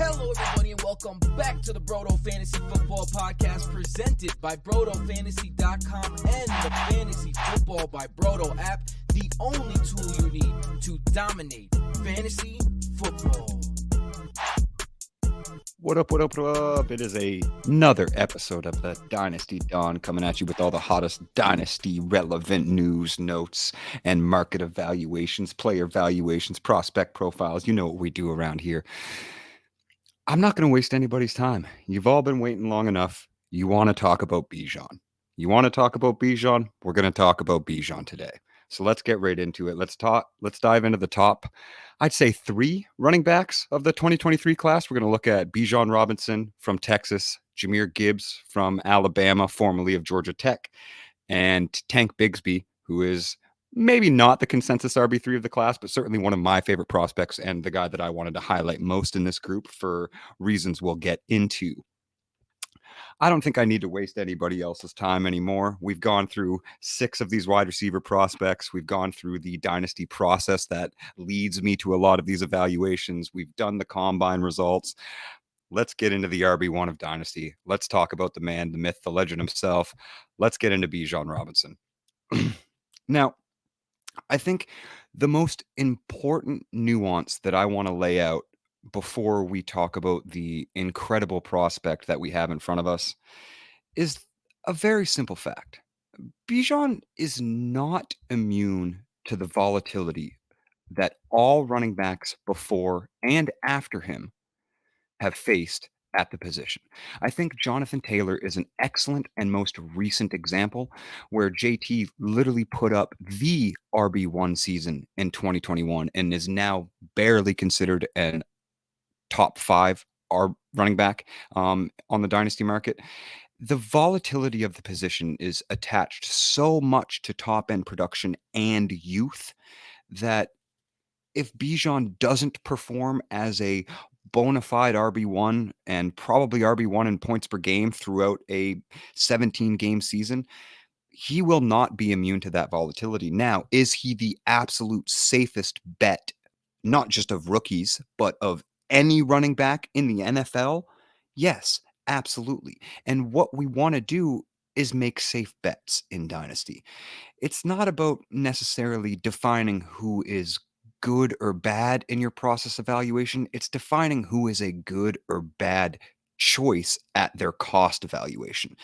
Hello, everybody, and welcome back to the Brodo Fantasy Football Podcast presented by BrodoFantasy.com and the Fantasy Football by Brodo app, the only tool you need to dominate fantasy football. What up, what up, what up? It is another episode of the Dynasty Don coming at you with all the hottest Dynasty relevant news, notes, and market evaluations, player valuations, prospect profiles. You know what we do around here. I'm not going to waste anybody's time. You've all been waiting long enough. You want to talk about Bijan. You want to talk about Bijan? We're going to talk about Bijan today. So let's get right into it. Let's dive into the top, I'd say 3 running backs of the 2023 class. We're going to look at Bijan Robinson from Texas, Jahmyr Gibbs from Alabama, formerly of Georgia Tech, and Tank Bigsby, who is maybe not the consensus RB3 of the class, but certainly one of my favorite prospects and the guy that I wanted to highlight most in this group for reasons we'll get into. I don't think I need to waste anybody else's time anymore. We've gone through 6 of these wide receiver prospects. We've gone through the dynasty process that leads me to a lot of these evaluations. We've done the combine results. Let's get into the RB1 of dynasty. Let's talk about the man, the myth, the legend himself. Let's get into Bijan Robinson. Now, I think the most important nuance that I want to lay out before we talk about the incredible prospect that we have in front of us is a very simple fact. Bijan is not immune to the volatility that all running backs before and after him have faced at the position. I think Jonathan Taylor is an excellent and most recent example where JT literally put up the RB1 season in 2021 and is now barely considered an top 5 running back on the dynasty market. The volatility of the position is attached so much to top end production and youth that if Bijan doesn't perform as a bona fide RB1 and probably RB1 in points per game throughout a 17-game season, he will not be immune to that volatility. Now, is he the absolute safest bet, not just of rookies, but of any running back in the NFL? Yes, absolutely. And what we want to do is make safe bets in Dynasty. It's not about necessarily defining who is good or bad in your process evaluation. It's defining who is a good or bad choice at their cost evaluation.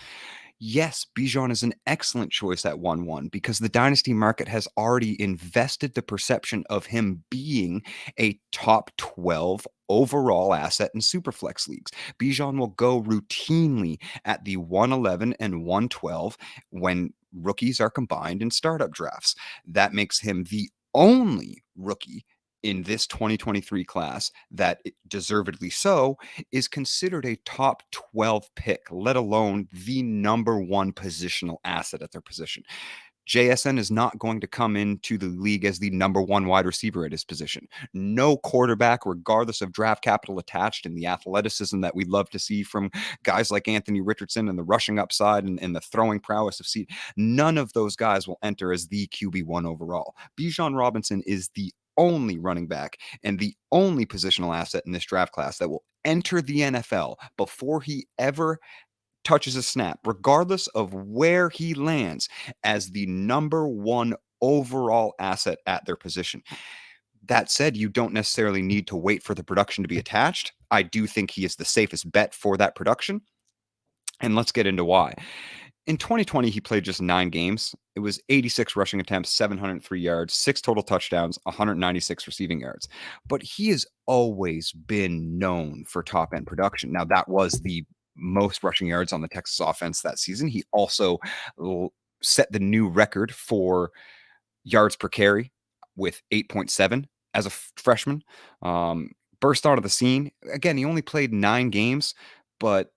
Yes, Bijan is an excellent choice at 1-1 because the dynasty market has already invested the perception of him being a top 12 overall asset in Superflex leagues. Bijan will go routinely at the 111 and 112 when rookies are combined in startup drafts. That makes him the only rookie in this 2023 class that, deservedly so, is considered a top 12 pick, let alone the number 1 positional asset at their position. JSN is not going to come into the league as the number 1 wide receiver at his position. No quarterback, regardless of draft capital attached and the athleticism that we love to see from guys like Anthony Richardson and the rushing upside and the throwing prowess of seed, none of those guys will enter as the QB1 overall. Bijan Robinson is the only running back and the only positional asset in this draft class that will enter the NFL before he ever touches a snap, regardless of where he lands, as the number 1 overall asset at their position. That said, you don't necessarily need to wait for the production to be attached. I do think he is the safest bet for that production. And let's get into why. In 2020, he played just 9 games. It was 86 rushing attempts, 703 yards, 6 total touchdowns, 196 receiving yards. But he has always been known for top-end production. Now, that was the most rushing yards on the Texas offense that season. He also set the new record for yards per carry with 8.7 as a freshman. Burst onto the scene. Again, he only played 9 games, but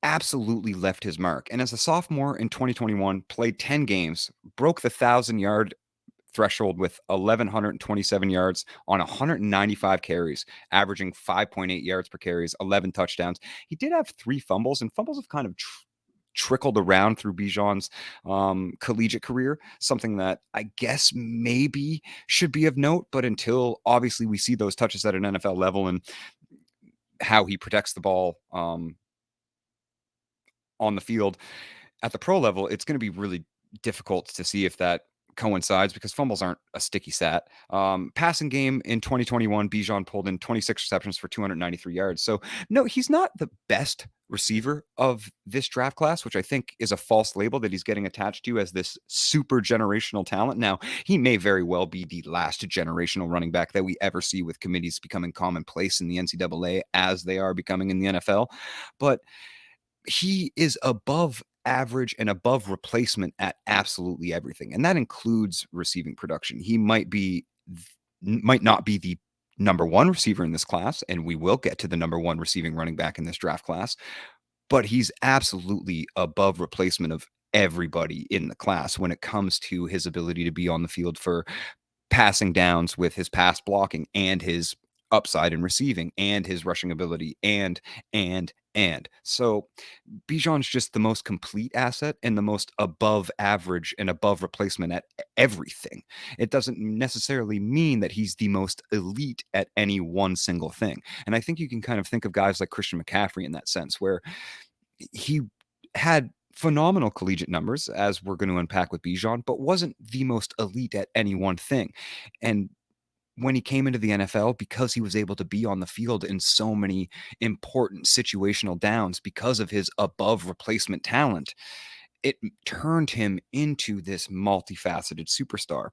absolutely left his mark. And as a sophomore in 2021, played 10 games, broke the 1,000-yard threshold with 1,127 yards on 195 carries, averaging 5.8 yards per carries, 11 touchdowns. He did have 3 fumbles, and fumbles have kind of trickled around through Bijan's collegiate career, something that I guess maybe should be of note, but until obviously we see those touches at an NFL level and how he protects the ball on the field. At the pro level, it's going to be really difficult to see if that coincides because fumbles aren't a sticky stat. Passing game in 2021, Bijan pulled in 26 receptions for 293 yards. So, no, he's not the best receiver of this draft class, which I think is a false label that he's getting attached to as this super generational talent. Now, he may very well be the last generational running back that we ever see, with committees becoming commonplace in the NCAA as they are becoming in the NFL. But he is above average and above replacement at absolutely everything, and that includes receiving production. He might not be the number one receiver in this class, and we will get to the number one receiving running back in this draft class, but he's absolutely above replacement of everybody in the class when it comes to his ability to be on the field for passing downs with his pass blocking and his upside in receiving and his rushing ability and so Bijan's just the most complete asset and the most above average and above replacement at everything. It doesn't necessarily mean that he's the most elite at any one single thing. And I think you can kind of think of guys like Christian McCaffrey in that sense, where he had phenomenal collegiate numbers, as we're going to unpack with Bijan, but wasn't the most elite at any one thing. And when he came into the NFL, because he was able to be on the field in so many important situational downs because of his above replacement talent, it turned him into this multifaceted superstar.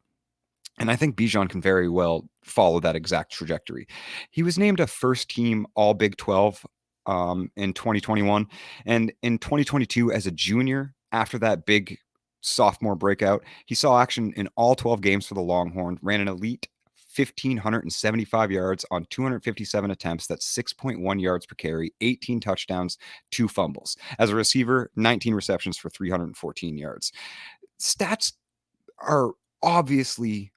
And I think Bijan can very well follow that exact trajectory. He was named a first team All Big 12 in 2021. And in 2022, as a junior, after that big sophomore breakout, he saw action in all 12 games for the Longhorns, ran an elite 1,575 yards on 257 attempts. That's 6.1 yards per carry, 18 touchdowns, 2 fumbles. As a receiver, 19 receptions for 314 yards. Stats are obviously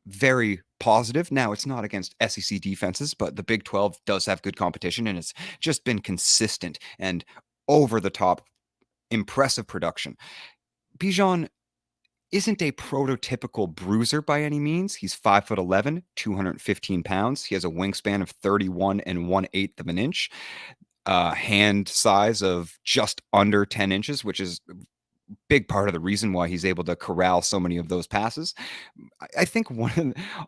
very positive. Now, it's not against SEC defenses, but the Big 12 does have good competition, and it's just been consistent and over the top impressive production. Bijan isn't a prototypical bruiser by any means. He's 5'11", 215 pounds. He has a wingspan of 31 and 1/8 of an inch, hand size of just under 10 inches, which is big part of the reason why he's able to corral so many of those passes. I think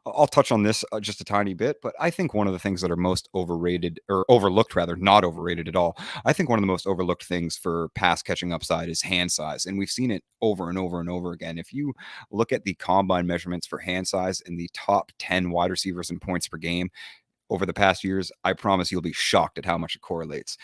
I'll touch on this just a tiny bit, but I think one of the things that are most overrated, or overlooked rather, not overrated at all. I think one of the most overlooked things for pass catching upside is hand size. And we've seen it over and over and over again. If you look at the combine measurements for hand size in the top 10 wide receivers in points per game over the past years, I promise you'll be shocked at how much it correlates.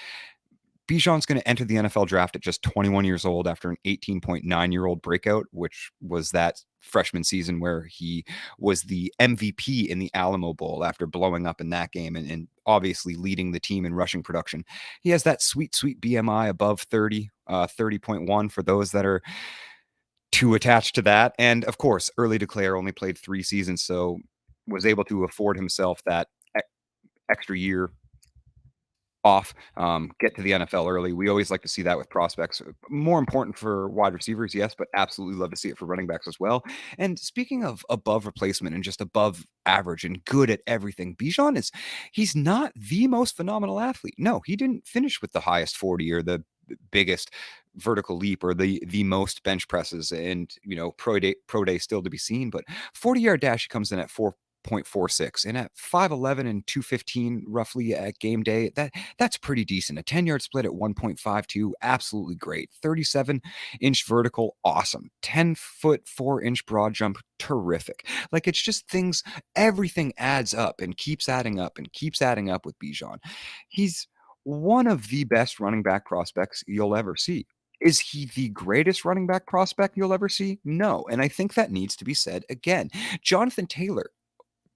Bijan's going to enter the NFL draft at just 21 years old after an 18.9-year-old breakout, which was that freshman season where he was the MVP in the Alamo Bowl after blowing up in that game and obviously leading the team in rushing production. He has that sweet BMI above 30, 30.1 for those that are too attached to that. And of course, early declare, only played 3 seasons, so was able to afford himself that extra year off, get to the NFL early. We always like to see that with prospects. More important for wide receivers, yes, but absolutely love to see it for running backs as well. And speaking of above replacement and just above average and good at everything, he's not the most phenomenal athlete. No, he didn't finish with the highest 40 or the biggest vertical leap or the most bench presses, and pro day still to be seen, but 40-yard dash, he comes in at 4.46, and at 5'11 and 215 roughly at game day, that's pretty decent. A 10-yard split at 1.52, absolutely great. 37-inch vertical, awesome. 10-foot 4-inch broad jump, terrific. Like, it's just everything adds up and keeps adding up and keeps adding up with Bijan. He's one of the best running back prospects you'll ever see. Is he the greatest running back prospect you'll ever see? No. And I think that needs to be said again. Jonathan Taylor,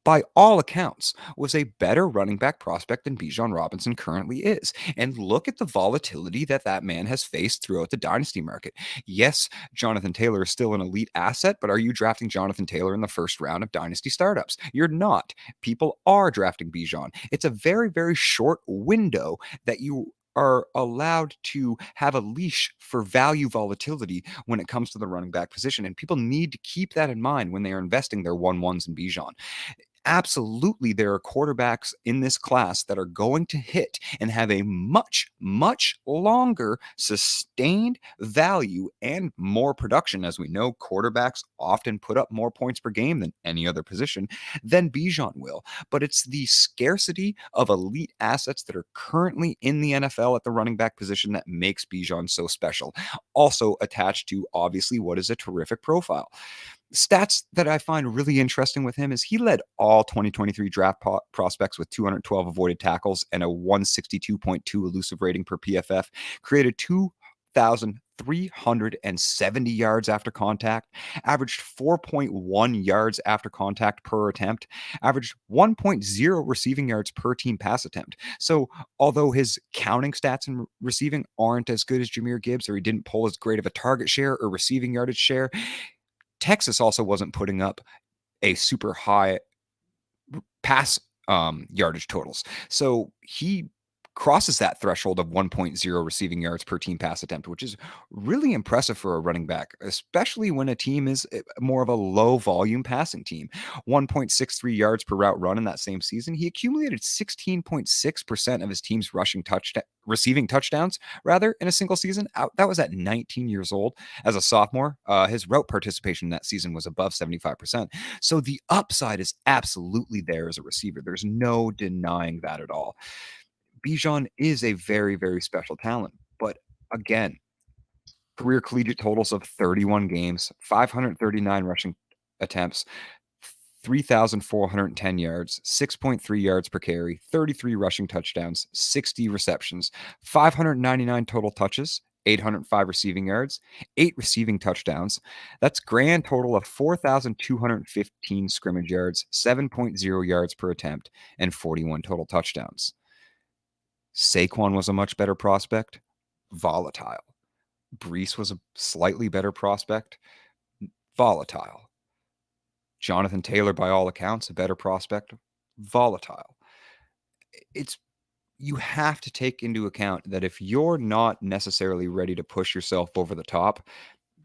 by all accounts, was a better running back prospect than Bijan Robinson currently is. And look at the volatility that man has faced throughout the dynasty market. Yes, Jonathan Taylor is still an elite asset, but are you drafting Jonathan Taylor in the first round of dynasty startups? You're not. People are drafting Bijan. It's a very, very short window that you are allowed to have a leash for value volatility when it comes to the running back position. And people need to keep that in mind when they are investing their 1-1s in Bijan. absolutely there are quarterbacks in this class that are going to hit and have a much, much longer sustained value and more production. As we know, quarterbacks often put up more points per game than any other position than Bijan will. But it's the scarcity of elite assets that are currently in the NFL at the running back position that makes Bijan so special. Also attached to, obviously, what is a terrific profile. Stats that I find really interesting with him is he led all 2023 draft prospects with 212 avoided tackles and a 162.2 elusive rating per PFF, created 2,370 yards after contact, averaged 4.1 yards after contact per attempt, averaged 1.0 receiving yards per team pass attempt. So, although his counting stats in receiving aren't as good as Jahmyr Gibbs, or he didn't pull as great of a target share or receiving yardage share, Texas also wasn't putting up a super high pass yardage totals. So he crosses that threshold of 1.0 receiving yards per team pass attempt, which is really impressive for a running back, especially when a team is more of a low volume passing team. 1.63 yards per route run in that same season. He accumulated 16.6% of his team's receiving touchdowns rather in a single season. That was at 19 years old. As a sophomore, his route participation in that season was above 75%. So the upside is absolutely there as a receiver. There's no denying that at all. Bijan is a very, very special talent. But again, career collegiate totals of 31 games, 539 rushing attempts, 3,410 yards, 6.3 yards per carry, 33 rushing touchdowns, 60 receptions, 599 total touches, 805 receiving yards, 8 receiving touchdowns. That's grand total of 4,215 scrimmage yards, 7.0 yards per attempt, and 41 total touchdowns. Saquon was a much better prospect, volatile. Brees was a slightly better prospect, volatile. Jonathan Taylor, by all accounts, a better prospect, volatile. It's you have to take into account that if you're not necessarily ready to push yourself over the top,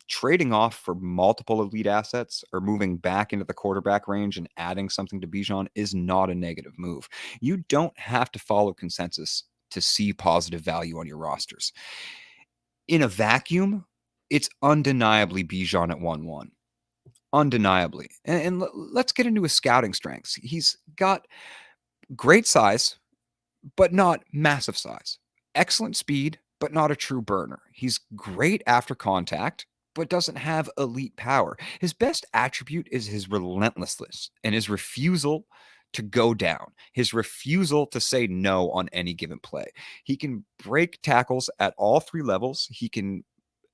trading off for multiple elite assets or moving back into the quarterback range and adding something to Bijan is not a negative move. You don't have to follow consensus to see positive value on your rosters. In a vacuum, it's undeniably Bijan at 1-1. Undeniably. And let's get into his scouting strengths. He's got great size, but not massive size. Excellent speed, but not a true burner. He's great after contact, but doesn't have elite power. His best attribute is his relentlessness and his refusal to go down, his refusal to say no on any given play. He can break tackles at all three levels. He can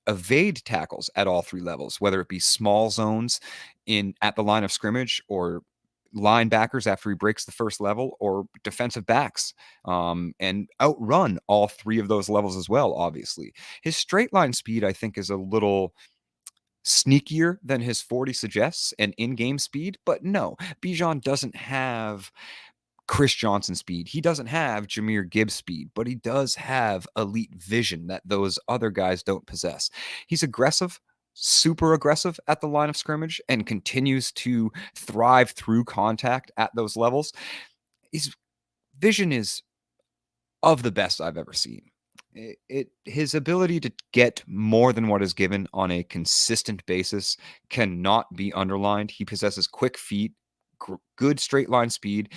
evade tackles at all three levels, whether it be small zones in at the line of scrimmage or linebackers after he breaks the first level or defensive backs, and outrun all three of those levels as well. Obviously, his straight line speed, I think, is a little sneakier than his 40 suggests and in-game speed, but no, Bijan doesn't have Chris Johnson speed. He doesn't have Jahmyr Gibbs speed, but he does have elite vision that those other guys don't possess. He's aggressive, super aggressive at the line of scrimmage, and continues to thrive through contact at those levels. His vision is of the best I've ever seen. His ability to get more than what is given on a consistent basis cannot be underlined. He possesses quick feet, good straight line speed,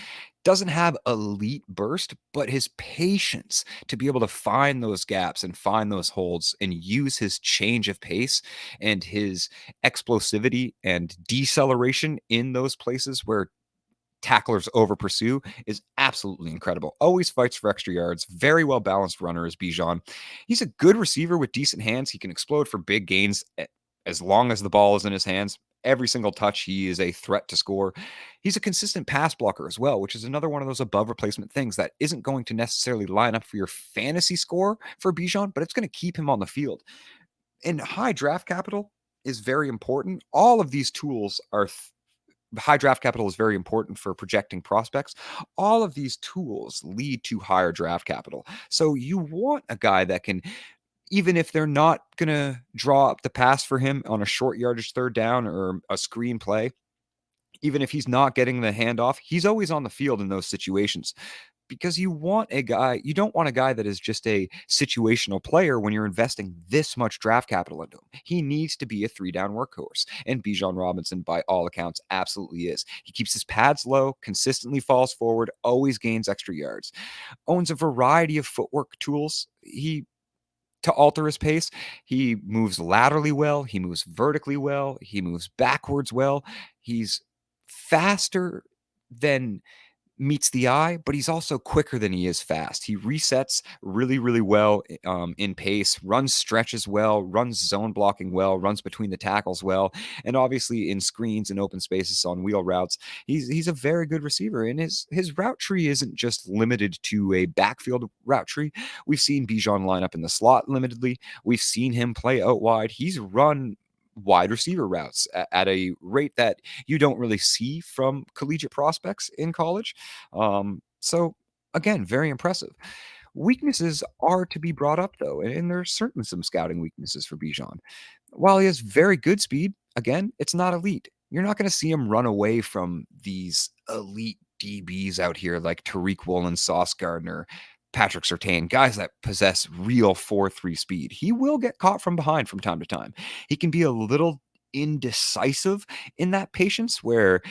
doesn't have elite burst, but his patience to be able to find those gaps and find those holds and use his change of pace and his explosivity and deceleration in those places where tacklers over pursue is absolutely incredible. Always fights for extra yards. Very well balanced runner is Bijan. He's a good receiver with decent hands. He can explode for big gains as long as the ball is in his hands. Every single touch, he is a threat to score. He's a consistent pass blocker as well, which is another one of those above replacement things that isn't going to necessarily line up for your fantasy score for Bijan, but it's going to keep him on the field. And high draft capital is very important. All of these tools are high draft capital is very important for projecting prospects. All of these tools lead to higher draft capital. So you want a guy that can, even if they're not going to draw up the pass for him on a short yardage third down or a screen play, Even if he's not getting the handoff, he's always on the field in those situations, because you don't want a guy that is just a situational player when you're investing this much draft capital into him. He needs to be a 3-down workhorse, and Bijan Robinson, by all accounts, absolutely is. He keeps his pads low, consistently falls forward, always gains extra yards, owns a variety of footwork tools. To alter his pace, he moves laterally well, he moves vertically well, he moves backwards well. He's faster than meets the eye, but he's also quicker than he is fast. He resets really, really well in pace, runs stretches well, runs zone blocking well, runs between the tackles well, and obviously in screens and open spaces on wheel routes. He's a very good receiver, and his route tree isn't just limited to a backfield route tree. We've seen Bijan line up in the slot limitedly. We've seen him play out wide. He's run wide receiver routes at a rate that you don't really see from collegiate prospects in college. So again, very impressive. Weaknesses are to be brought up though, and there's certainly some scouting weaknesses for Bijan. While he has very good speed, again, it's not elite. You're not going to see him run away from these elite DBs out here like Tariq Woolen, Sauce Gardner, Patrick Surtain, guys that possess real 4-3 speed. He will get caught from behind from time to time. He can be a little indecisive in that patience where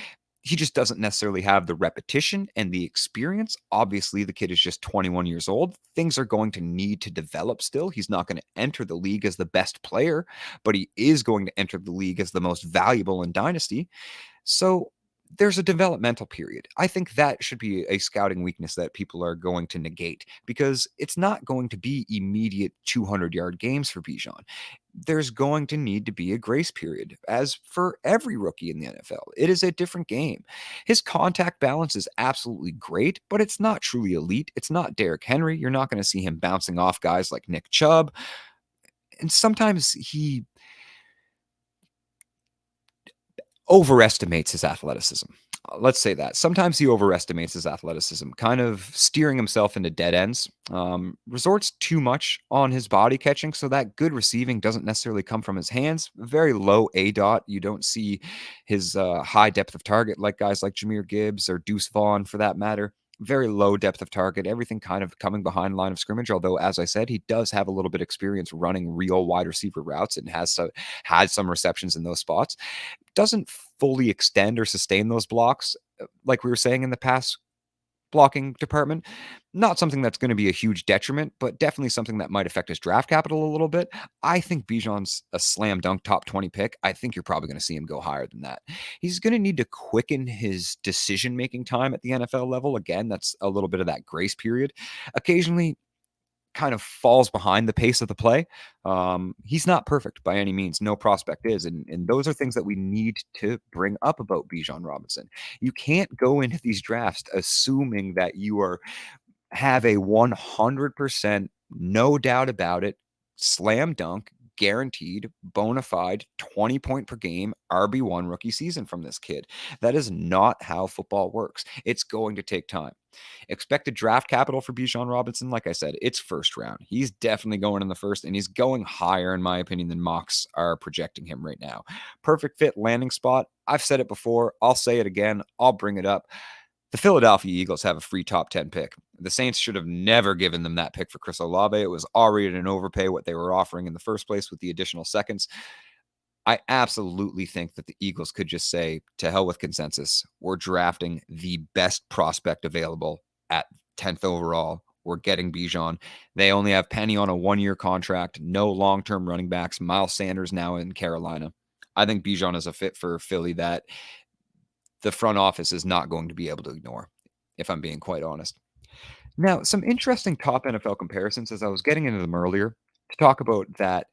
he just doesn't necessarily have the repetition and the experience. Obviously, the kid is just 21 years old. Things are going to need to develop still. He's not going to enter the league as the best player, but he is going to enter the league as the most valuable in Dynasty. So there's a developmental period. I think that should be a scouting weakness that people are going to negate, because it's not going to be immediate 200-yard games for Bijan. There's going to need to be a grace period, as for every rookie in the NFL. It is a different game. His contact balance is absolutely great, but it's not truly elite. It's not Derrick Henry. You're not going to see him bouncing off guys like Nick Chubb. And sometimes he overestimates his athleticism. Let's say that. Sometimes he overestimates his athleticism, kind of steering himself into dead ends, resorts too much on his body catching, so that good receiving doesn't necessarily come from his hands. Very low A dot. You don't see his high depth of target like guys like Jahmyr Gibbs or Deuce Vaughn for that matter. Very low depth of target, everything kind of coming behind line of scrimmage. Although, as I said, he does have a little bit of experience running real wide receiver routes and had some receptions in those spots. Doesn't fully extend or sustain those blocks, like we were saying in the pass blocking department. Not something that's going to be a huge detriment, but definitely something that might affect his draft capital a little bit. I think Bijan's a slam dunk top 20 pick. I think you're probably going to see him go higher than that. He's going to need to quicken his decision making time at the NFL level. Again, that's a little bit of that grace period. Occasionally, kind of falls behind the pace of the play. He's not perfect by any means. No prospect is. And those are things that we need to bring up about Bijan Robinson. You can't go into these drafts assuming that have a 100%, no doubt about it, slam dunk, guaranteed, bona fide 20 point per game RB1 rookie season from this kid. That is not how football works. It's going to take time. Expected draft capital for Bijan Robinson, like I said, it's first round. He's definitely going in the first, and he's going higher, in my opinion, than mocks are projecting him right now. Perfect fit landing spot. I've said it before. I'll say it again. I'll bring it up. The Philadelphia Eagles have a free top 10 pick. The Saints should have never given them that pick for Chris Olave. It was already an overpay what they were offering in the first place with the additional seconds. I absolutely think that the Eagles could just say, to hell with consensus. We're drafting the best prospect available at 10th overall. We're getting Bijan. They only have Penny on a 1-year contract, no long-term running backs. Miles Sanders now in Carolina. I think Bijan is a fit for Philly that the front office is not going to be able to ignore, if I'm being quite honest. Now, some interesting top NFL comparisons as I was getting into them earlier to talk about that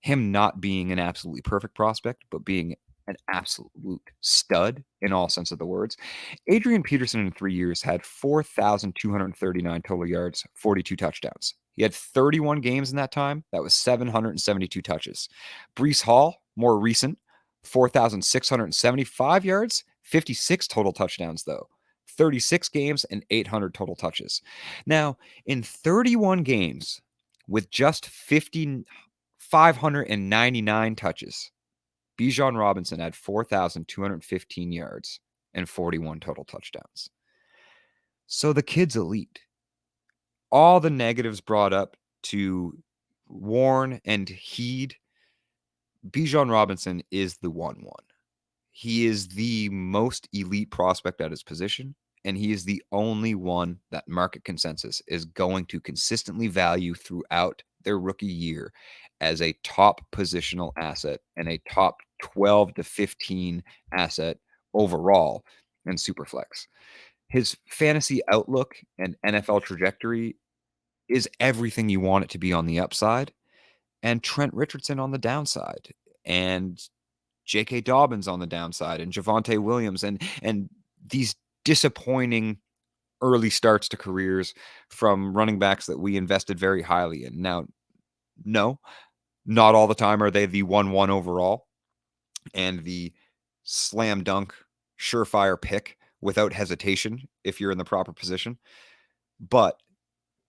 him not being an absolutely perfect prospect, but being an absolute stud in all sense of the words. Adrian Peterson in 3 years had 4,239 total yards, 42 touchdowns. He had 31 games in that time. That was 772 touches. Breece Hall, more recent, 4,675 yards, 56 total touchdowns, though. 36 games and 800 total touches. Now, in 31 games with just 599 touches, Bijan Robinson had 4,215 yards, and 41 total touchdowns. So the kid's elite. All the negatives brought up to warn and heed, Bijan Robinson is the 1-1. He is the most elite prospect at his position, and he is the only one that market consensus is going to consistently value throughout their rookie year as a top positional asset and a top 12 to 15 asset overall in Superflex. His fantasy outlook and NFL trajectory is everything you want it to be on the upside, and Trent Richardson on the downside, and J.K. Dobbins on the downside, and Javonte Williams, and these disappointing early starts to careers from running backs that we invested very highly in. Now, no, not all the time are they the 1-1 overall and the slam dunk surefire pick without hesitation if you're in the proper position. But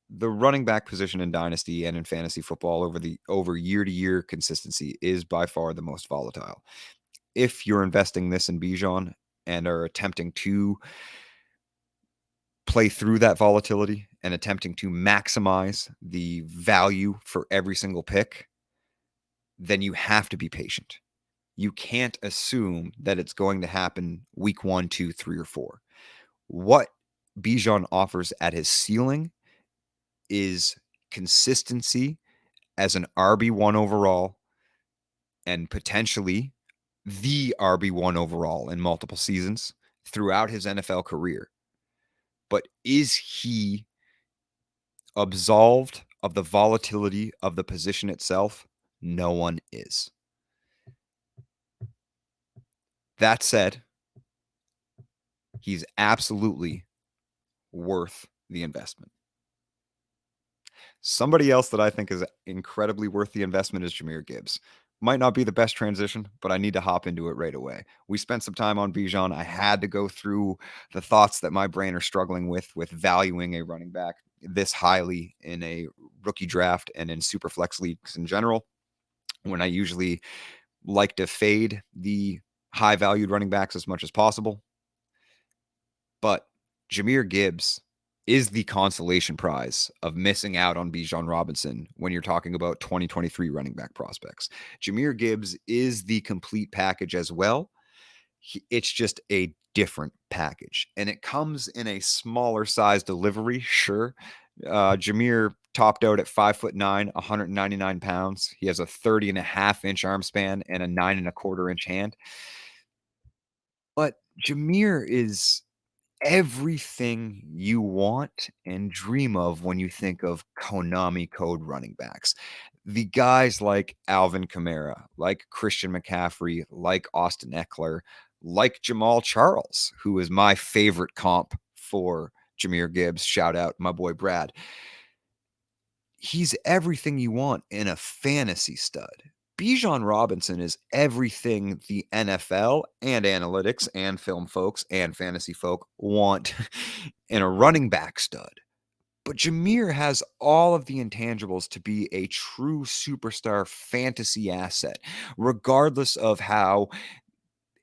the running back position in Dynasty and in fantasy football over year-to-year consistency is by far the most volatile. If you're investing this in Bijan and are attempting to play through that volatility and attempting to maximize the value for every single pick, then you have to be patient. You can't assume that it's going to happen week 1, 2, 3, or 4. What Bijan offers at his ceiling is consistency as an RB1 overall and potentially the RB1 overall in multiple seasons throughout his NFL career. But is he absolved of the volatility of the position itself? No one is. That said, he's absolutely worth the investment. Somebody else that I think is incredibly worth the investment is Jahmyr Gibbs. Might not be the best transition, but I need to hop into it right away. We spent some time on Bijan. I had to go through the thoughts that my brain are struggling with valuing a running back this highly in a rookie draft and in super flex leagues in general, when I usually like to fade the high valued running backs as much as possible. But Jahmyr Gibbs is the consolation prize of missing out on Bijan Robinson when you're talking about 2023 running back prospects. Jahmyr Gibbs is the complete package as well. It's just a different package, and it comes in a smaller size delivery. Sure. Jahmyr topped out at 5'9", 199 pounds. He has a 30.5-inch arm span and a 9.25-inch hand. But Jahmyr is everything you want and dream of when you think of Konami code running backs. The guys like Alvin Kamara, like Christian McCaffrey, like Austin Eckler, like Jamal Charles, who is my favorite comp for Jahmyr Gibbs. Shout out my boy Brad. He's everything you want in a fantasy stud. Bijan Robinson is everything the NFL and analytics and film folks and fantasy folk want in a running back stud. But Jahmyr has all of the intangibles to be a true superstar fantasy asset, regardless of how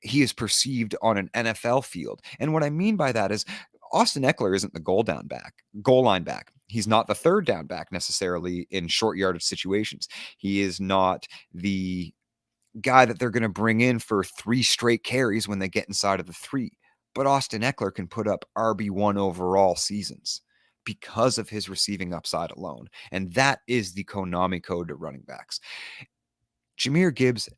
he is perceived on an NFL field. And what I mean by that is Austin Eckler isn't the goal line back. He's not the third down back necessarily in short yardage situations. He is not the guy that they're going to bring in for 3 straight carries when they get inside of the 3. But Austin Eckler can put up RB1 overall seasons because of his receiving upside alone. And that is the Konami code to running backs. Jahmyr Gibbs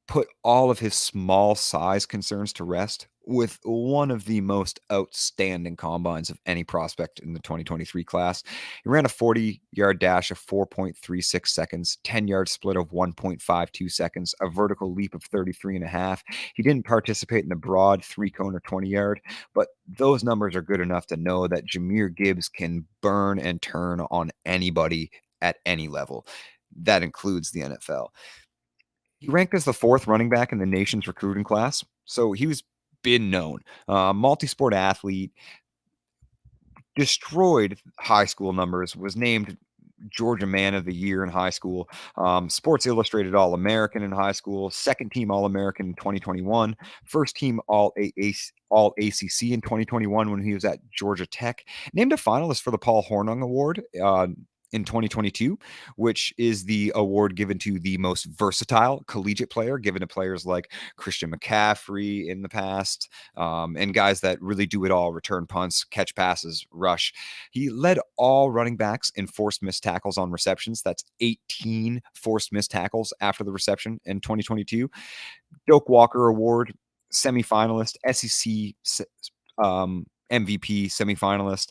put all of his small size concerns to rest with one of the most outstanding combines of any prospect in the 2023 class. He ran a 40-yard dash of 4.36 seconds, 10-yard split of 1.52 seconds, a vertical leap of 33.5. He didn't participate in the broad 3-cone or 20-yard, but those numbers are good enough to know that Jahmyr Gibbs can burn and turn on anybody at any level. That includes the NFL. He ranked as the 4th running back in the nation's recruiting class, so he was been known. Multi-sport athlete, destroyed high school numbers, was named Georgia Man of the Year in high school, Sports Illustrated All-American in high school, second team All-American in 2021, first team All ACC in 2021 when he was at Georgia Tech, named a finalist for the Paul Hornung Award in 2022, which is the award given to the most versatile collegiate player, given to players like Christian McCaffrey in the past, and guys that really do it all: return punts, catch passes, rush. He led all running backs in forced missed tackles on receptions. That's 18 forced missed tackles after the reception in 2022. Doak Walker Award semifinalist, SEC MVP semifinalist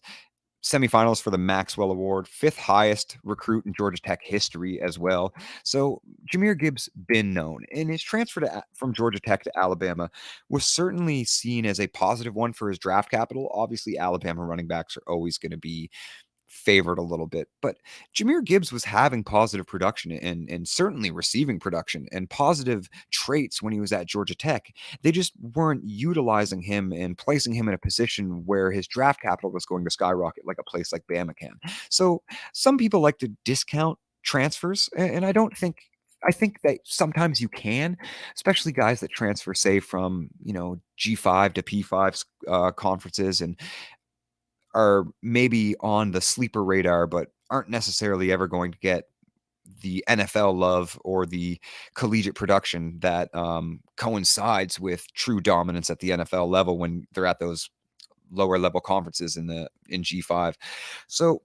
for the Maxwell Award, fifth highest recruit in Georgia Tech history as well. So Jahmyr Gibbs been known, and his transfer from Georgia Tech to Alabama was certainly seen as a positive one for his draft capital. Obviously, Alabama running backs are always going to be favored a little bit, but Jahmyr Gibbs was having positive production and certainly receiving production and positive traits when he was at Georgia Tech. They just weren't utilizing him and placing him in a position where his draft capital was going to skyrocket like a place like Bama can. So some people like to discount transfers, and I think that sometimes you can, especially guys that transfer, say, from G5 to P5 conferences, and are maybe on the sleeper radar, but aren't necessarily ever going to get the NFL love or the collegiate production that coincides with true dominance at the NFL level when they're at those lower level conferences in G5. So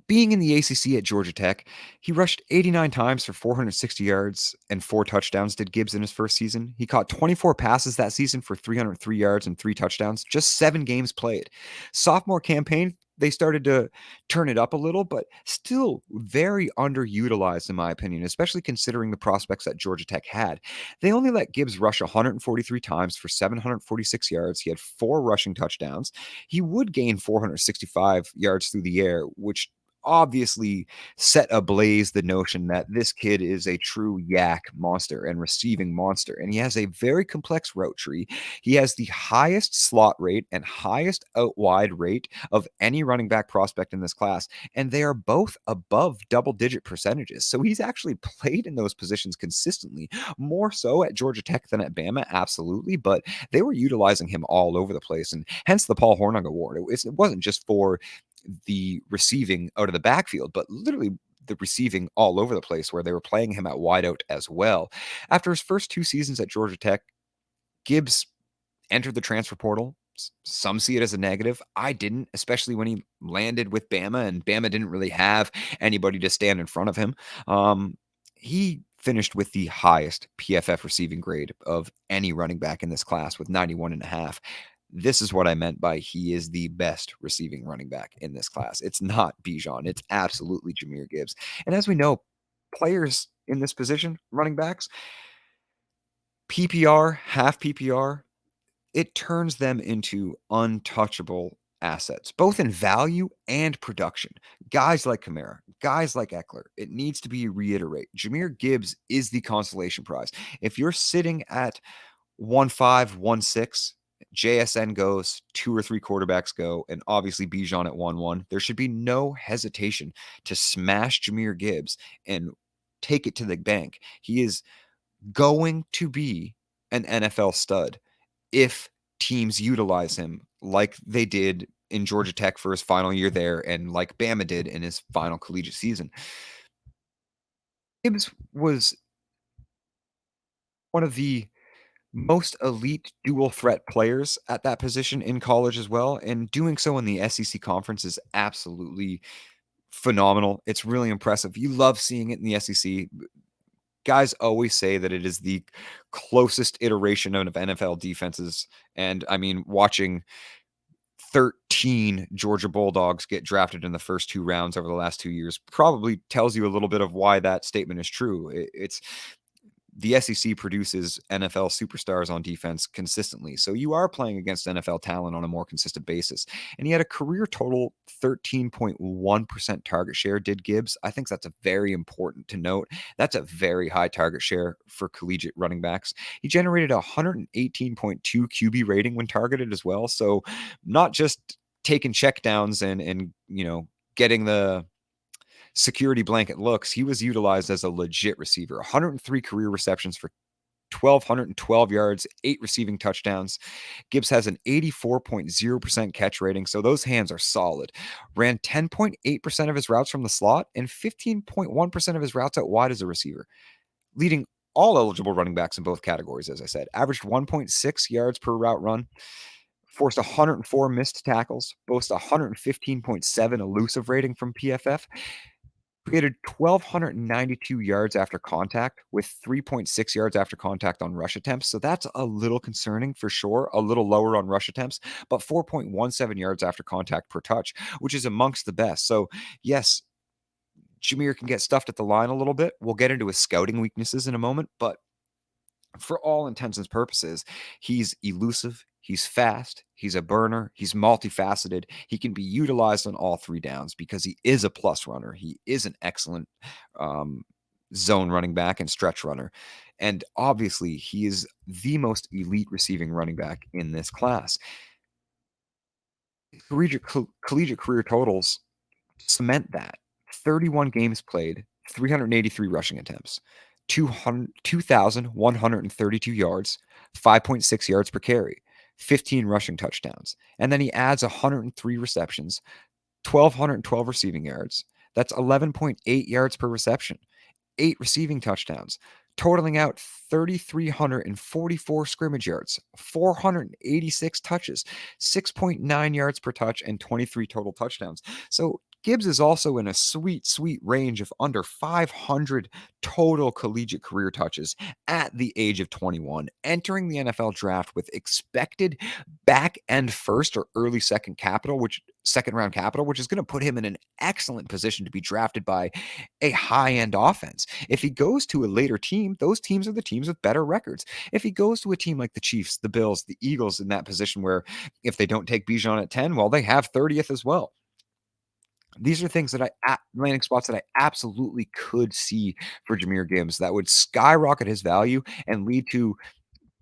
being in the ACC at Georgia Tech, he rushed 89 times for 460 yards and 4 touchdowns, did Gibbs in his first season. He caught 24 passes that season for 303 yards and 3 touchdowns, just 7 games played. Sophomore campaign, they started to turn it up a little, but still very underutilized in my opinion, especially considering the prospects that Georgia Tech had. They only let Gibbs rush 143 times for 746 yards. He had 4 rushing touchdowns. He would gain 465 yards through the air, which obviously set ablaze the notion that this kid is a true yak monster and receiving monster. And he has a very complex route tree. He has the highest slot rate and highest out wide rate of any running back prospect in this class. And they are both above double-digit percentages. So he's actually played in those positions consistently, more so at Georgia Tech than at Bama, absolutely. But they were utilizing him all over the place, and hence the Paul Hornung Award. It wasn't just for the receiving out of the backfield, but literally the receiving all over the place, where they were playing him at wideout as well. After his first 2 seasons at Georgia Tech, Gibbs entered the transfer portal. Some see it as a negative. I didn't, especially when he landed with Bama, and Bama didn't really have anybody to stand in front of him. He finished with the highest PFF receiving grade of any running back in this class with 91.5. This is what I meant by he is the best receiving running back in this class. It's not Bijan. It's absolutely Jahmyr Gibbs. And as we know, players in this position, running backs, PPR, half PPR, it turns them into untouchable assets, both in value and production. Guys like Kamara, guys like Eckler, it needs to be reiterate. Jahmyr Gibbs is the consolation prize. If you're sitting at 1.5, 1.6, JSN goes, 2 or 3 quarterbacks go, and obviously Bijan at 1.1. There should be no hesitation to smash Jahmyr Gibbs and take it to the bank. He is going to be an NFL stud if teams utilize him like they did in Georgia Tech for his final year there, and like Bama did in his final collegiate season. Gibbs was one of the most elite dual threat players at that position in college as well, and doing so in the SEC conference is absolutely phenomenal. It's really impressive. You love seeing it in the SEC. Guys always say that it is the closest iteration of NFL defenses, and I mean, watching 13 Georgia Bulldogs get drafted in the first 2 rounds over the last 2 years probably tells you a little bit of why that statement is true. It's the SEC produces NFL superstars on defense consistently. So you are playing against NFL talent on a more consistent basis. And he had a career total 13.1% target share, did Gibbs. I think that's a very important to note. That's a very high target share for collegiate running backs. He generated a 118.2 QB rating when targeted as well. So not just taking checkdowns and getting the security blanket looks, he was utilized as a legit receiver. 103 career receptions for 1,212 yards, 8 receiving touchdowns. Gibbs has an 84.0% catch rating, so those hands are solid. Ran 10.8% of his routes from the slot and 15.1% of his routes out wide as a receiver, leading all eligible running backs in both categories, as I said. Averaged 1.6 yards per route run, forced 104 missed tackles, boasts 115.7 elusive rating from PFF, created 1,292 yards after contact with 3.6 yards after contact on rush attempts. So that's a little concerning for sure, a little lower on rush attempts, but 4.17 yards after contact per touch, which is amongst the best. So, yes, Jameer can get stuffed at the line a little bit. We'll get into his scouting weaknesses in a moment, but for all intents and purposes, he's elusive, he's fast, he's a burner, he's multifaceted. He can be utilized on all 3 downs because he is a plus runner. He is an excellent zone running back and stretch runner. And obviously, he is the most elite receiving running back in this class. Collegiate career totals cement that. 31 games played, 383 rushing attempts, 2,132 yards, 5.6 yards per carry, 15 rushing touchdowns. And then he adds 103 receptions, 1,212 receiving yards. That's 11.8 yards per reception, 8 receiving touchdowns, totaling out 3,344 scrimmage yards, 486 touches, 6.9 yards per touch, and 23 total touchdowns. So Gibbs is also in a sweet, sweet range of under 500 total collegiate career touches at the age of 21, entering the NFL draft with expected back end first or early second round capital, which is going to put him in an excellent position to be drafted by a high end offense. If he goes to a later team, those teams are the teams with better records. If he goes to a team like the Chiefs, the Bills, the Eagles, in that position where if they don't take Bijan at 10, well, they have 30th as well. These are things that landing spots that I absolutely could see for Jahmyr Gibbs that would skyrocket his value and lead to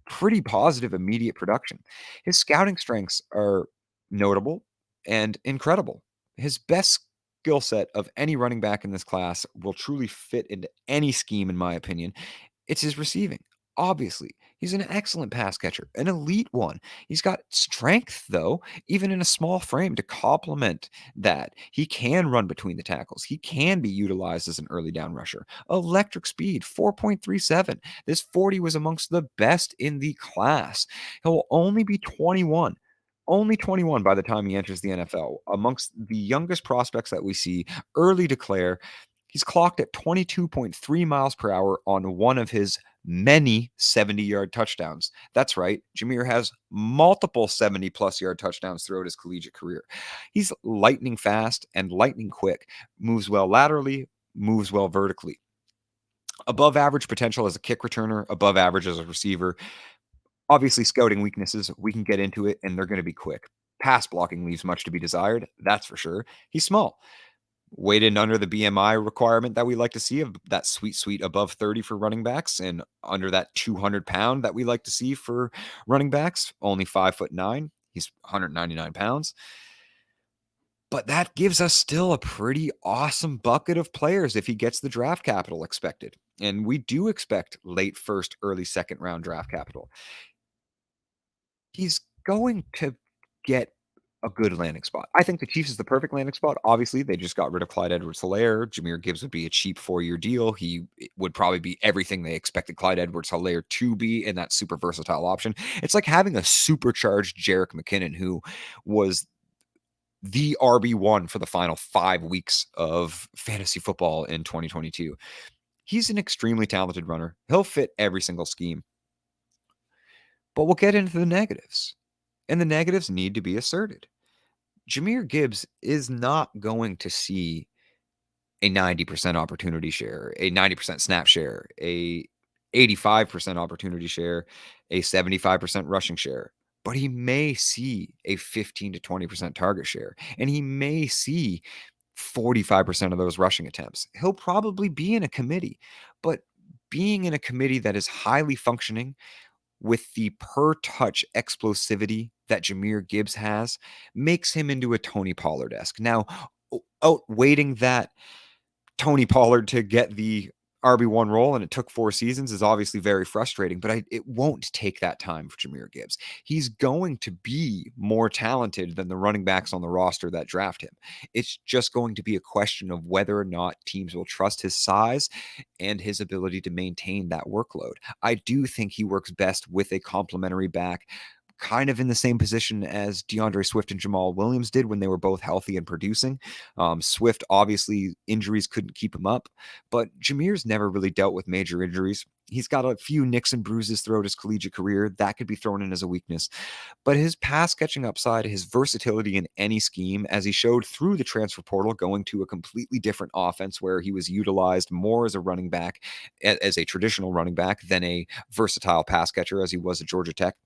pretty positive immediate production. His scouting strengths are notable and incredible. His best skill set of any running back in this class will truly fit into any scheme, in my opinion. It's his receiving. Obviously, he's an excellent pass catcher, an elite one. He's got strength, though, even in a small frame to complement that. He can run between the tackles. He can be utilized as an early down rusher. Electric speed, 4.37. This 40 was amongst the best in the class. He'll only be 21. Only 21 by the time he enters the NFL. Amongst the youngest prospects that we see, early declare. He's clocked at 22.3 miles per hour on one of his many 70-yard touchdowns. That's right. Jahmyr has multiple 70-plus yard touchdowns throughout his collegiate career. He's lightning fast and lightning quick, moves well laterally, moves well vertically. Above average potential as a kick returner, above average as a receiver. Obviously, scouting weaknesses, we can get into it, and they're going to be quick. Pass blocking leaves much to be desired, that's for sure. He's small. Weighted under the BMI requirement that we like to see of that sweet above 30 for running backs and under that 200-pound that we like to see for running backs, only 5'9". He's 199 pounds. But that gives us still a pretty awesome bucket of players if he gets the draft capital expected. And we do expect late first, early second round draft capital. He's going to get a good landing spot. I think the Chiefs is the perfect landing spot. Obviously, they just got rid of Clyde Edwards-Helaire. Jahmyr Gibbs would be a cheap 4-year deal. He would probably be everything they expected Clyde Edwards-Helaire to be in that super versatile option. It's like having a supercharged Jerick McKinnon, who was the RB1 for the final 5 weeks of fantasy football in 2022. He's an extremely talented runner. He'll fit every single scheme. But we'll get into the negatives. And the negatives need to be asserted. Jahmyr Gibbs is not going to see a 90% opportunity share, a 90% snap share, a 85% opportunity share, a 75% rushing share, but he may see a 15 to 20% target share, and he may see 45% of those rushing attempts. He'll probably be in a committee, but being in a committee that is highly functioning with the per touch explosivity that Jahmyr Gibbs has makes him into a Tony Pollard-esque. Now, outweighting that Tony Pollard to get the RB1 role, and it took 4 seasons, is obviously very frustrating, but it won't take that time for Jahmyr Gibbs. He's going to be more talented than the running backs on the roster that draft him. It's just going to be a question of whether or not teams will trust his size and his ability to maintain that workload. I do think he works best with a complementary back, kind of in the same position as DeAndre Swift and Jamal Williams did when they were both healthy and producing. Swift, obviously, injuries couldn't keep him up, but Jahmyr's never really dealt with major injuries. He's got a few nicks and bruises throughout his collegiate career. That could be thrown in as a weakness. But his pass catching upside, his versatility in any scheme, as he showed through the transfer portal, going to a completely different offense where he was utilized more as a running back, as a traditional running back, than a versatile pass catcher as he was at Georgia Tech,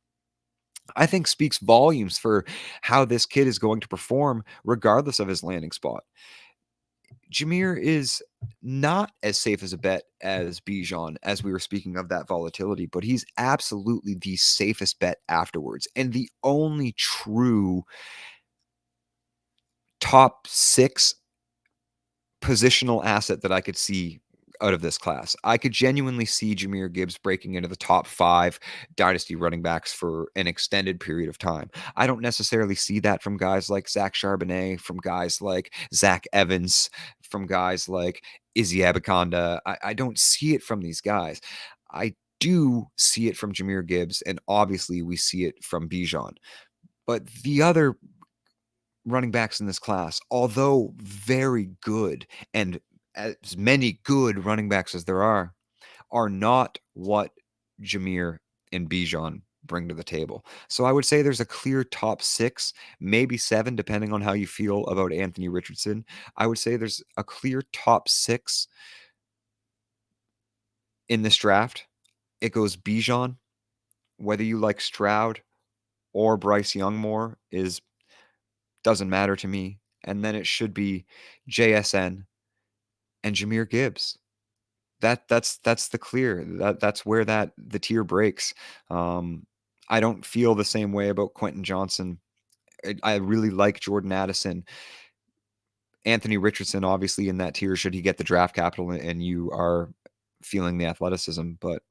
I think speaks volumes for how this kid is going to perform regardless of his landing spot. Jahmyr is not as safe as a bet as Bijan, as we were speaking of that volatility, but he's absolutely the safest bet afterwards. And the only true top 6 positional asset that I could see out of this class. I could genuinely see Jahmyr Gibbs breaking into the top 5 dynasty running backs for an extended period of time. I don't necessarily see that from guys like Zach Charbonnet, from guys like Zach Evans, from guys like Izzy Abaconda. I don't see it from these guys. I do see it from Jahmyr Gibbs, and obviously we see it from Bijan. But the other running backs in this class, although very good, and as many good running backs as there are not what Jahmyr and Bijan bring to the table. So I would say there's a clear top 6, maybe 7, depending on how you feel about Anthony Richardson. I would say there's a clear top 6 in this draft. It goes Bijan, whether you like Stroud or Bryce Young more doesn't matter to me. And then it should be JSN and Jahmyr Gibbs. That's the clear. That's where the tier breaks. I don't feel the same way about Quentin Johnson. I really like Jordan Addison. Anthony Richardson, obviously, in that tier, should he get the draft capital and you are feeling the athleticism. But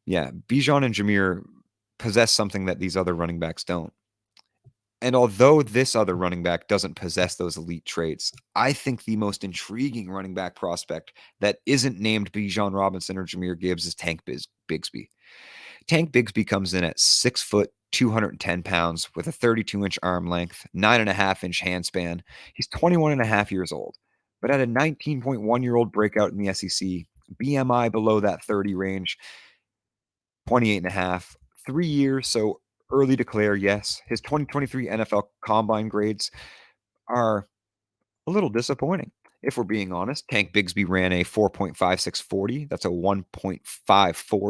yeah, Bijan and Jahmyr possess something that these other running backs don't. And although this other running back doesn't possess those elite traits, I think the most intriguing running back prospect that isn't named Bijan Robinson or Jahmyr Gibbs is Tank Bigsby. Tank Bigsby comes in at 6 foot, 210 pounds with a 32-inch arm length, 9.5-inch hand span. He's 21 and a half years old, but at a 19.1-year-old breakout in the SEC, BMI below that 30 range, 28 and a half, 3 years, so early declare, yes. His 2023 NFL Combine grades are a little disappointing. If we're being honest, Tank Bigsby ran a 4.5640. That's a 1.54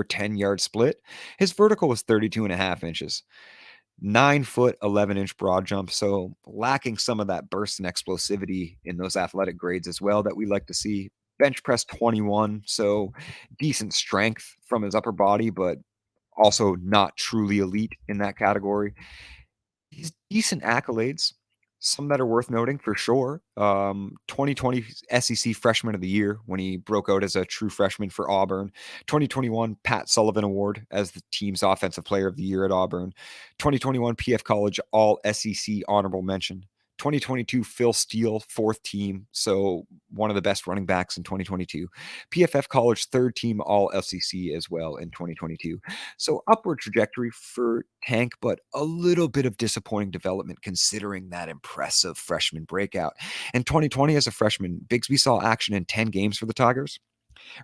10-yard split. His vertical was 32 and a half inches. 9 foot, 11-inch broad jump. So lacking some of that burst and explosivity in those athletic grades as well that we like to see. Bench press 21. So decent strength from his upper body, but also not truly elite in that category. He's decent accolades, some that are worth noting for sure. 2020 SEC Freshman of the Year when he broke out as a true freshman for Auburn. 2021 Pat Sullivan Award as the team's Offensive Player of the Year at Auburn. 2021 PF College All SEC honorable mention. 2022 Phil Steele, 4th team, so one of the best running backs in 2022. PFF College 3rd team All SEC as well in 2022. So upward trajectory for Tank, but a little bit of disappointing development considering that impressive freshman breakout. In 2020 as a freshman, Bigsby saw action in 10 games for the Tigers,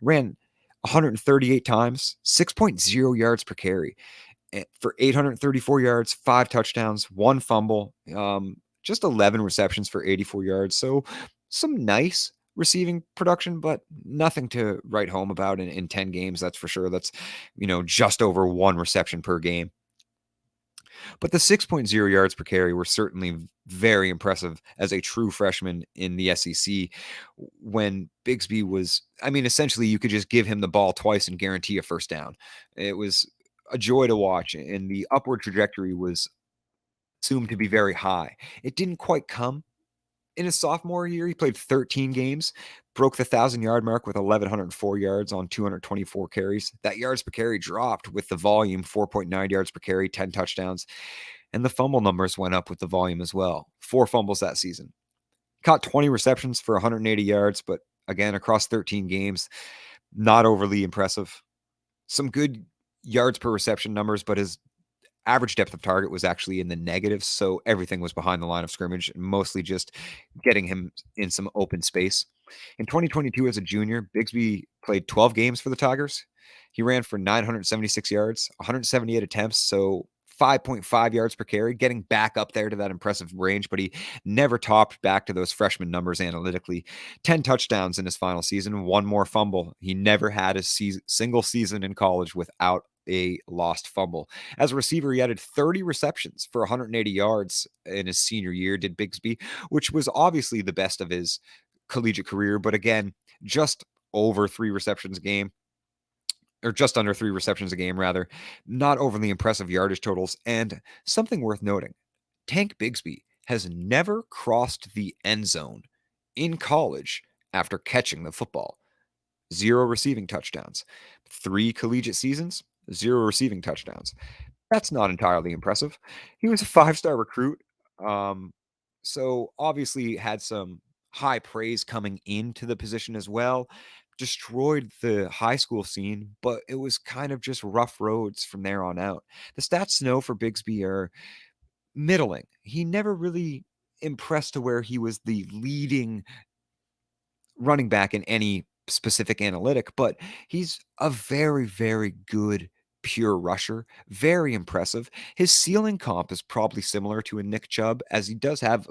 ran 138 times, 6.0 yards per carry for 834 yards, 5 touchdowns, 1 fumble, just 11 receptions for 84 yards. So some nice receiving production, but nothing to write home about in 10 games. That's for sure. That's, just over 1 reception per game. But the 6.0 yards per carry were certainly very impressive as a true freshman in the SEC when Bigsby was, essentially you could just give him the ball twice and guarantee a first down. It was a joy to watch, and the upward trajectory was assumed to be very high. It didn't quite come, In his sophomore year, he played 13 games, broke the 1,000-yard mark with 1,104 yards on 224 carries. That yards per carry dropped with the volume, 4.9 yards per carry, 10 touchdowns. And the fumble numbers went up with the volume as well. 4 fumbles that season. Caught 20 receptions for 180 yards, but again, across 13 games, not overly impressive. Some good yards per reception numbers, but his average depth of target was actually in the negatives, so everything was behind the line of scrimmage, mostly just getting him in some open space. In 2022, as a junior, Bigsby played 12 games for the Tigers. He ran for 976 yards, 178 attempts, so 5.5 yards per carry, getting back up there to that impressive range, but he never topped back to those freshman numbers analytically. 10 touchdowns in his final season, one more fumble. He never had a single season in college without a lost fumble. As a receiver, he added 30 receptions for 180 yards in his senior year, did Bigsby, which was obviously the best of his collegiate career, but again, just over 3 receptions a game, or just under 3 receptions a game, rather. Not overly impressive yardage totals. And something worth noting, Tank Bigsby has never crossed the end zone in college after catching the football. 0 receiving touchdowns. 3 collegiate seasons, 0 receiving touchdowns. That's not entirely impressive. He was a 5-star recruit. So obviously had some high praise coming into the position as well. Destroyed the high school scene, but it was kind of just rough roads from there on out. The stats to know for Bigsby are middling. He never really impressed to where he was the leading running back in any specific analytic, but he's a very, very good pure rusher. Very impressive. His ceiling comp is probably similar to a Nick Chubb, as he does have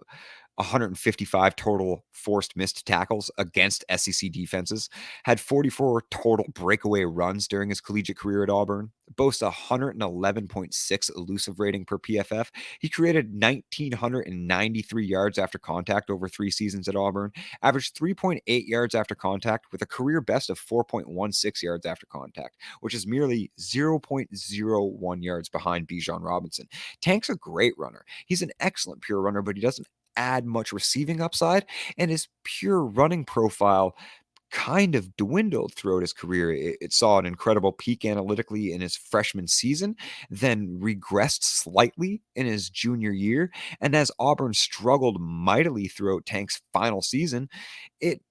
155 total forced missed tackles against SEC defenses, had 44 total breakaway runs during his collegiate career at Auburn, boasts a 111.6 elusive rating per PFF. He created 1,993 yards after contact over 3 seasons at Auburn, averaged 3.8 yards after contact with a career best of 4.16 yards after contact, which is merely 0.01 yards behind Bijan Robinson. Tank's a great runner. He's an excellent pure runner, but he doesn't add much receiving upside, and his pure running profile kind of dwindled throughout his career. It saw an incredible peak analytically in his freshman season, then regressed slightly in his junior year, and as Auburn struggled mightily throughout Tank's final season, it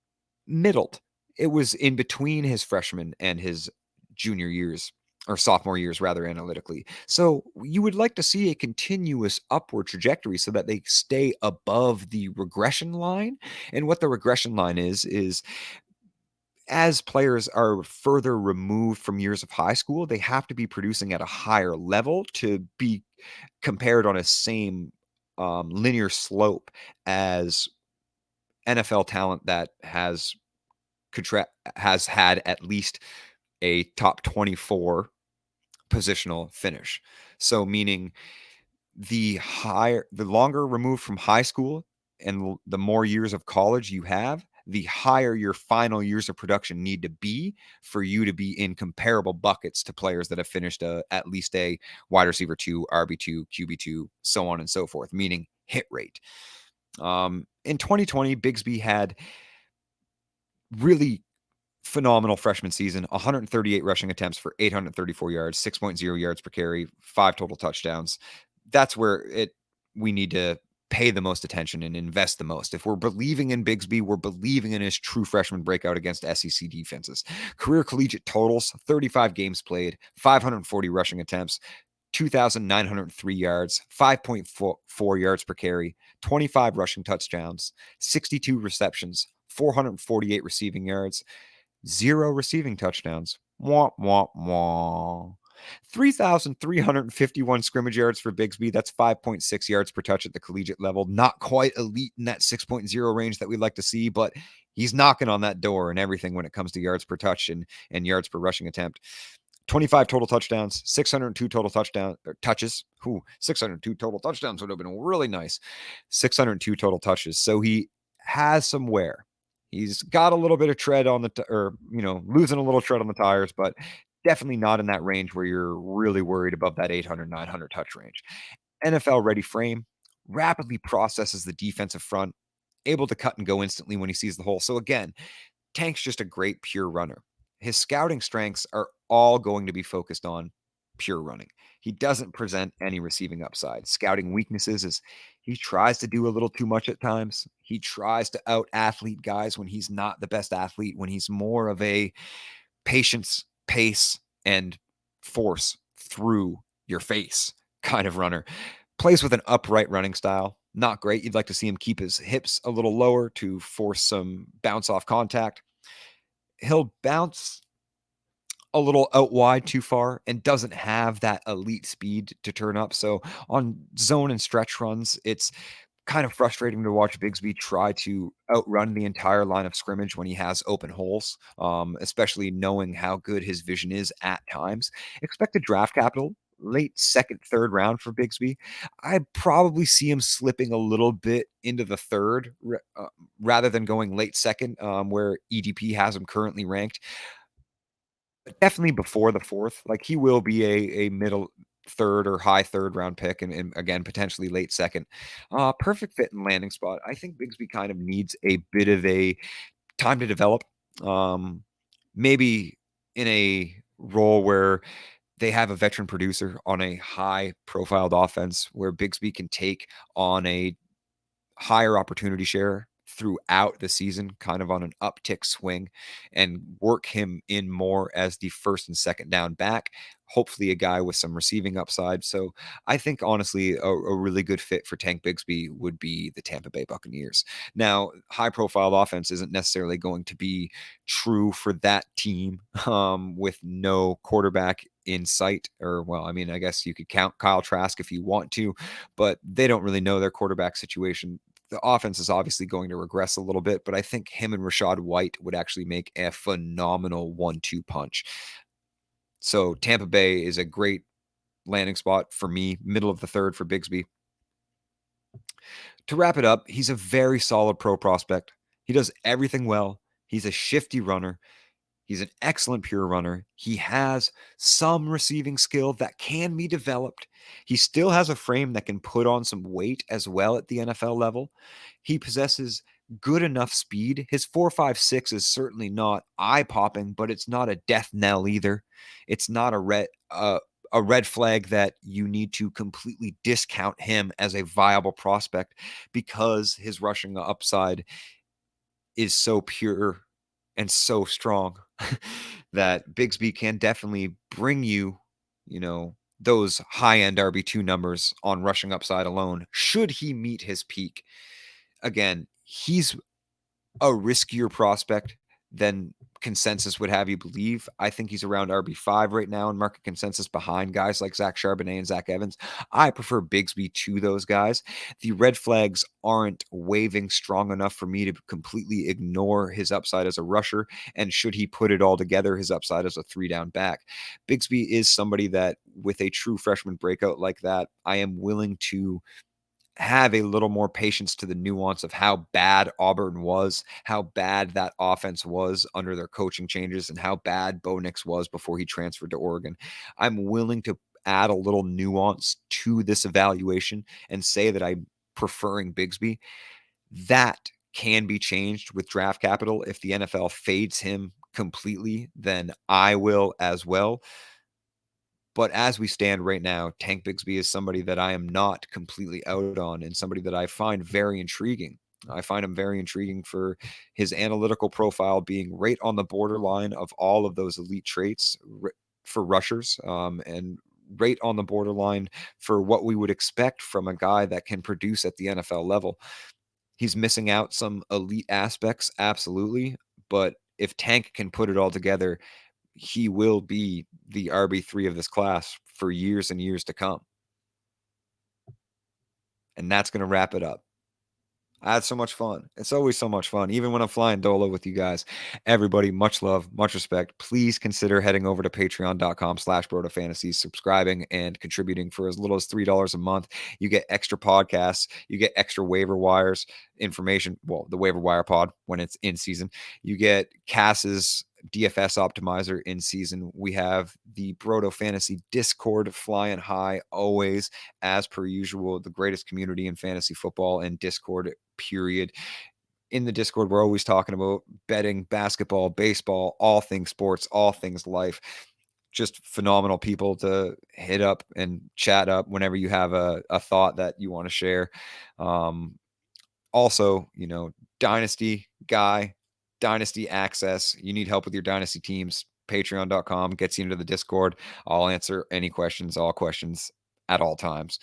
middled. It was in between his freshman and his junior years, or sophomore years rather, analytically. So you would like to see a continuous upward trajectory so that they stay above the regression line. And what the regression line is as players are further removed from years of high school, they have to be producing at a higher level to be compared on a same linear slope as NFL talent that has had at least a top 24 positional finish. So meaning the longer removed from high school and the more years of college you have, the higher your final years of production need to be for you to be in comparable buckets to players that have finished at least a wide receiver 2, RB2, QB2, so on and so forth, meaning hit rate. In 2020, Bigsby had really phenomenal freshman season, 138 rushing attempts for 834 yards, 6.0 yards per carry, 5 total touchdowns. That's where we need to pay the most attention and invest the most. If we're believing in Bigsby, we're believing in his true freshman breakout against SEC defenses. Career collegiate totals, 35 games played, 540 rushing attempts, 2,903 yards, 5.4 yards per carry, 25 rushing touchdowns, 62 receptions, 448 receiving yards, 0 receiving touchdowns. Wah, wah, wah. 3,351 scrimmage yards for Bigsby. That's 5.6 yards per touch at the collegiate level. Not quite elite in that 6.0 range that we'd like to see, but he's knocking on that door and everything when it comes to yards per touch and yards per rushing attempt. 25 total touchdowns, 602 total touches. 602 total touchdowns would have been really nice. 602 total touches. So he has some wear. He's got a little bit of tread on losing a little tread on the tires, but definitely not in that range where you're really worried above that 800, 900 touch range. NFL ready frame, rapidly processes the defensive front, able to cut and go instantly when he sees the hole. So again, Tank's just a great pure runner. His scouting strengths are all going to be focused on pure running. He doesn't present any receiving upside. Scouting weaknesses is he tries to do a little too much at times. He tries to out athlete guys when he's not the best athlete, when he's more of a patience, pace, and force through your face kind of runner. Plays with an upright running style. Not great. You'd like to see him keep his hips a little lower to force some bounce off contact. He'll bounce a little out wide too far and doesn't have that elite speed to turn up. So on zone and stretch runs, it's kind of frustrating to watch Bigsby try to outrun the entire line of scrimmage when he has open holes, especially knowing how good his vision is at times. Expected draft capital, late second, third round for Bigsby. I probably see him slipping a little bit into the third rather than going late second, where EDP has him currently ranked. But definitely before the fourth. Like he will be a middle third or high third round pick, and again potentially late second. Perfect fit and landing spot. I think Bigsby kind of needs a bit of a time to develop. Um, Maybe in a role where they have a veteran producer on a high profiled offense where Bigsby can take on a higher opportunity share throughout the season, kind of on an uptick swing, and work him in more as the first and second down back. Hopefully, a guy with some receiving upside. So, I think honestly, a really good fit for Tank Bigsby would be the Tampa Bay Buccaneers. Now, high profile offense isn't necessarily going to be true for that team with no quarterback in sight. Or, well, I mean, I guess you could count Kyle Trask if you want to, but they don't really know their quarterback situation. The offense is obviously going to regress a little bit, but I think him and Rashad White would actually make a phenomenal 1-2 punch. So Tampa Bay is a great landing spot for me, middle of the third for Bigsby. To wrap it up, he's a very solid pro prospect. He does everything well. He's a shifty runner. He's an excellent pure runner. He has some receiving skill that can be developed. He still has a frame that can put on some weight as well at the NFL level. He possesses good enough speed. His 4.56 is certainly not eye-popping, but it's not a death knell either. It's not a red flag that you need to completely discount him as a viable prospect because his rushing upside is so pure and so strong that Bigsby can definitely bring you, those high-end RB2 numbers on rushing upside alone, should he meet his peak. Again, he's a riskier prospect than consensus would have you believe. I think he's around RB5 right now in market consensus behind guys like Zach Charbonnet and Zach Evans. I prefer Bigsby to those guys. The red flags aren't waving strong enough for me to completely ignore his upside as a rusher. And should he put it all together, his upside as a 3-down back. Bigsby is somebody that with a true freshman breakout like that, I am willing to have a little more patience to the nuance of how bad Auburn was, how bad that offense was under their coaching changes, and how bad Bo Nix was before he transferred to Oregon. I'm willing to add a little nuance to this evaluation and say that I'm preferring Bigsby. That can be changed with draft capital. If the NFL fades him completely, then I will as well. But as we stand right now, Tank Bigsby is somebody that I am not completely out on and somebody that I find very intriguing. I find him very intriguing for his analytical profile being right on the borderline of all of those elite traits for rushers, and right on the borderline for what we would expect from a guy that can produce at the NFL level. He's missing out some elite aspects, absolutely. But if Tank can put it all together, he will be the RB3 of this class for years and years to come. And that's going to wrap it up. I had so much fun. It's always so much fun, even when I'm flying Dolo with you guys. Everybody, much love, much respect. Please consider heading over to patreon.com/BrotoFantasy, subscribing and contributing for as little as $3 a month. You get extra podcasts. You get extra waiver wires information. Well, the waiver wire pod when it's in season. You get Cass's DFS optimizer in season. We have the Broto Fantasy Discord flying high always, as per usual, the greatest community in fantasy football and Discord, period. in the Discord, we're always talking about betting, basketball, baseball, all things sports, all things life. Just phenomenal people to hit up and chat up whenever you have a thought that you want to share. Also, Dynasty guy, Dynasty access. You need help with your Dynasty teams. Patreon.com gets you into the Discord. I'll answer any questions, all questions at all times.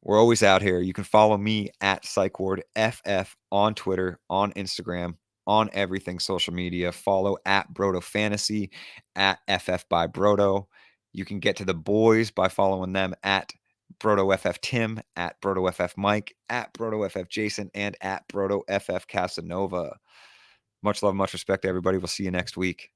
We're always out here. You can follow me at PsychWardFF on Twitter, on Instagram, on everything social media. Follow at Brodo Fantasy, at FF by Brodo. You can get to the boys by following them at Brodo FF Tim, at Brodo FF Mike, at Brodo FF Jason, and at Brodo FF Casanova. Much love, much respect to everybody. We'll see you next week.